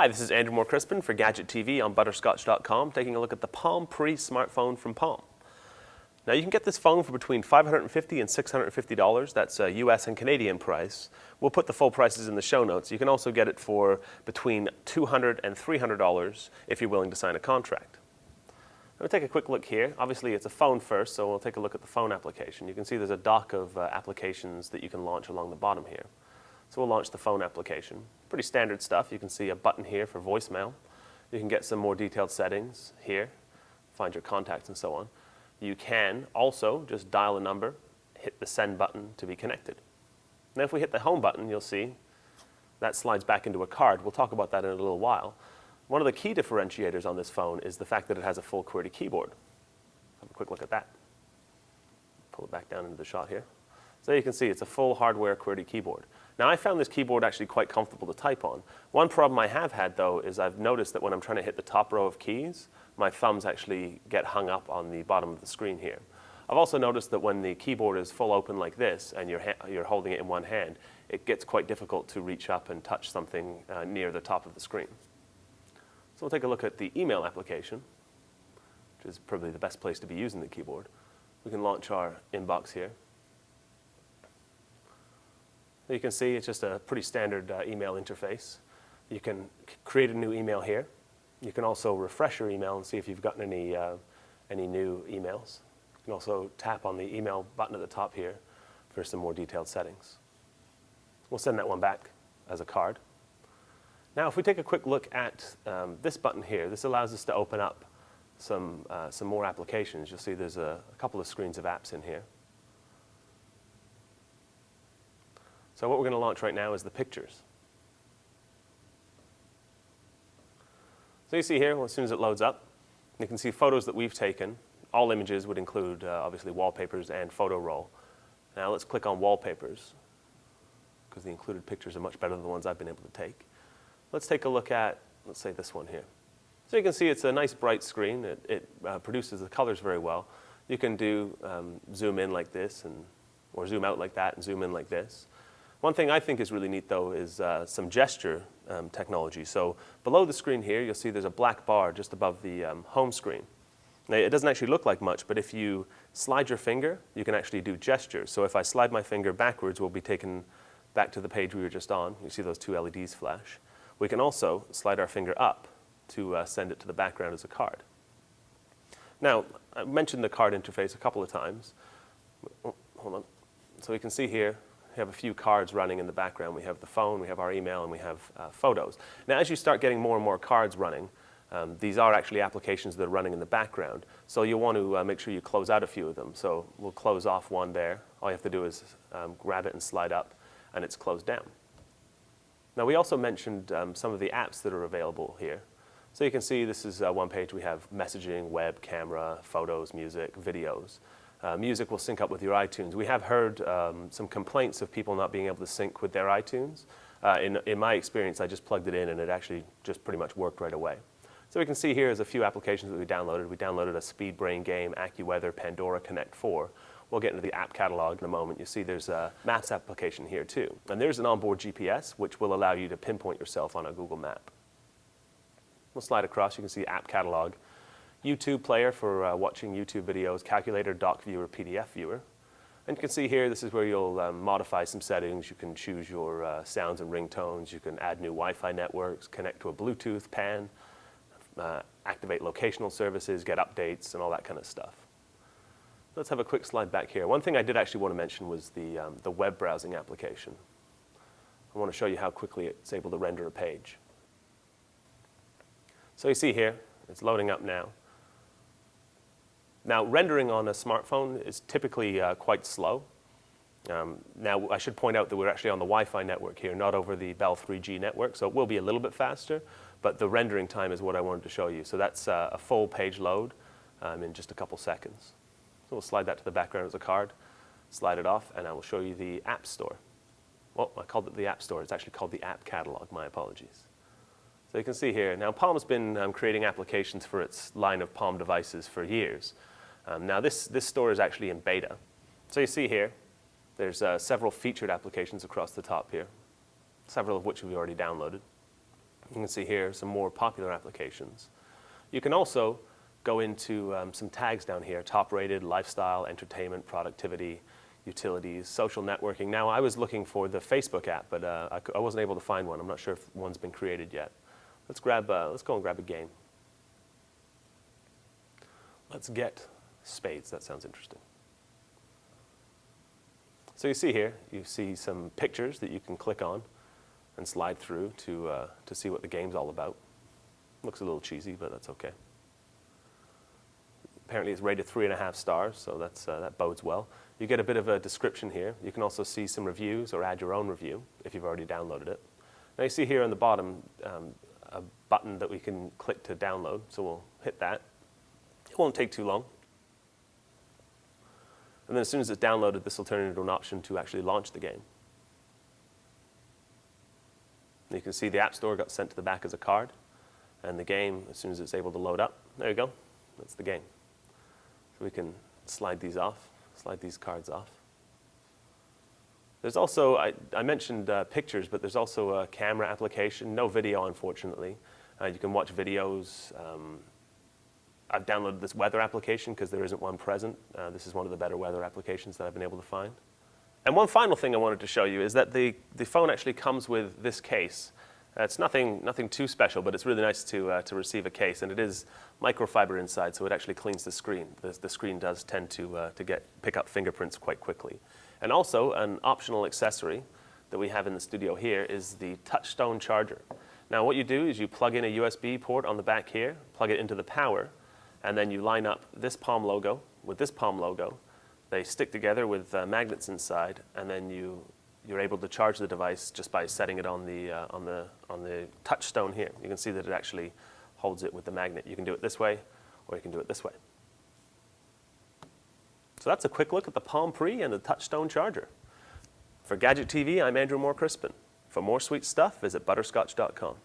Hi, this is Andrew Moore-Crispin for Gadget TV on Butterscotch.com, taking a look at the Palm Pre smartphone from Palm. Now you can get this phone for between $550 and $650. That's a US and Canadian price. We'll put the full prices in the show notes. You can also get it for between $200 and $300 if you're willing to sign a contract. We'll take a quick look here. Obviously it's a phone first, so we'll take a look at the phone application. You can see there's a dock of applications that you can launch along the bottom here. So we'll launch the phone application. Pretty standard stuff. You can see a button here for voicemail. You can get some more detailed settings here, find your contacts and so on. You can also just dial a number, hit the send button to be connected. Now if we hit the home button, you'll see that slides back into a card. We'll talk about that in a little while. One of the key differentiators on this phone is the fact that it has a full QWERTY keyboard. Have a quick look at that. Pull it back down into the shot here. So you can see it's a full hardware QWERTY keyboard. Now I found this keyboard actually quite comfortable to type on. One problem I have had though is I've noticed that when I'm trying to hit the top row of keys, my thumbs actually get hung up on the bottom of the screen here. I've also noticed that when the keyboard is full open like this and you're holding it in one hand, it gets quite difficult to reach up and touch something near the top of the screen. So we'll take a look at the email application, which is probably the best place to be using the keyboard. We can launch our inbox here. You can see it's just a pretty standard email interface. You can create a new email here. You can also refresh your email and see if you've gotten any new emails. You can also tap on the email button at the top here for some more detailed settings. We'll send that one back as a card. Now if we take a quick look at this button here, this allows us to open up some more applications. You'll see there's a couple of screens of apps in here. So what we're going to launch right now is the pictures. So you see here, well, as soon as it loads up, you can see photos that we've taken. All images would include, obviously, wallpapers and photo roll. Now let's click on wallpapers, because the included pictures are much better than the ones I've been able to take. Let's take a look at, let's say, this one here. So you can see it's a nice bright screen. It produces the colors very well. You can do zoom in like this, or zoom out like that, and zoom in like this. One thing I think is really neat, though, is some gesture technology. So below the screen here, you'll see there's a black bar just above the home screen. Now, it doesn't actually look like much, but if you slide your finger, you can actually do gestures. So if I slide my finger backwards, we'll be taken back to the page we were just on. You see those two LEDs flash. We can also slide our finger up to send it to the background as a card. Now, I mentioned the card interface a couple of times. Oh, hold on. So we can see here, we have a few cards running in the background. We have the phone, we have our email, and we have photos. Now, as you start getting more and more cards running, these are actually applications that are running in the background. So you'll want to make sure you close out a few of them. So we'll close off one there. All you have to do is grab it and slide up, and it's closed down. Now, we also mentioned some of the apps that are available here. So you can see this is one page. We have messaging, web, camera, photos, music, videos. Music will sync up with your iTunes. We have heard some complaints of people not being able to sync with their iTunes. In my experience, I just plugged it in and it actually just pretty much worked right away. So we can see here is a few applications that we downloaded. We downloaded a Speed Brain game, AccuWeather, Pandora, Connect 4. We'll get into the app catalog in a moment. You see there's a Maps application here too. And there's an onboard GPS, which will allow you to pinpoint yourself on a Google map. We'll slide across. You can see app catalog. YouTube player for watching YouTube videos, calculator, doc viewer, PDF viewer. And you can see here, this is where you'll modify some settings. You can choose your sounds and ringtones. You can add new Wi-Fi networks, connect to a Bluetooth, PAN, activate locational services, get updates, and all that kind of stuff. Let's have a quick slide back here. One thing I did actually want to mention was the web browsing application. I want to show you how quickly it's able to render a page. So you see here, it's loading up now. Now, rendering on a smartphone is typically quite slow. Now, I should point out that we're actually on the Wi-Fi network here, not over the Bell 3G network, so it will be a little bit faster, but the rendering time is what I wanted to show you. So that's a full page load in just a couple seconds. So we'll slide that to the background as a card, slide it off, and I will show you the App Store. Well, I called it the App Store. It's actually called the App Catalog. My apologies. So you can see here, now Palm's been creating applications for its line of Palm devices for years. Now this store is actually in beta. So you see here, there's several featured applications across the top here, several of which we've already downloaded. You can see here some more popular applications. You can also go into some tags down here: top rated, lifestyle, entertainment, productivity, utilities, social networking. Now, I was looking for the Facebook app, but I wasn't able to find one. I'm not sure if one's been created yet. Let's go and grab a game. Let's get spades. That sounds interesting. So you see here, you see some pictures that you can click on and slide through to see what the game's all about. Looks a little cheesy, but that's okay. Apparently it's rated 3.5 stars, so that bodes well. You get a bit of a description here. You can also see some reviews or add your own review if you've already downloaded it. Now you see here on the bottom a button that we can click to download, so we'll hit that. It won't take too long. And then as soon as it's downloaded, this will turn into an option to actually launch the game. And you can see the App Store got sent to the back as a card, and the game, as soon as it's able to load up, there you go, that's the game. So we can slide these off, slide these cards off. There's also, I mentioned pictures, but there's also a camera application. No video, unfortunately. You can watch videos. I've downloaded this weather application because there isn't one present. This is one of the better weather applications that I've been able to find. And one final thing I wanted to show you is that the phone actually comes with this case. It's nothing too special, but it's really nice to receive a case, and it is microfiber inside, so it actually cleans the screen. The screen does tend to pick up fingerprints quite quickly. And also, an optional accessory that we have in the studio here is the touchstone charger. Now what you do is you plug in a USB port on the back here, plug it into the power, and then you line up this Palm logo with this Palm logo. They stick together with magnets inside, and then you're able to charge the device just by setting it on the touchstone here. You can see that it actually holds it with the magnet. You can do it this way, or you can do it this way. So that's a quick look at the Palm Pre and the touchstone charger. For Gadget TV, I'm Andrew Moore-Crispin. For more sweet stuff, visit butterscotch.com.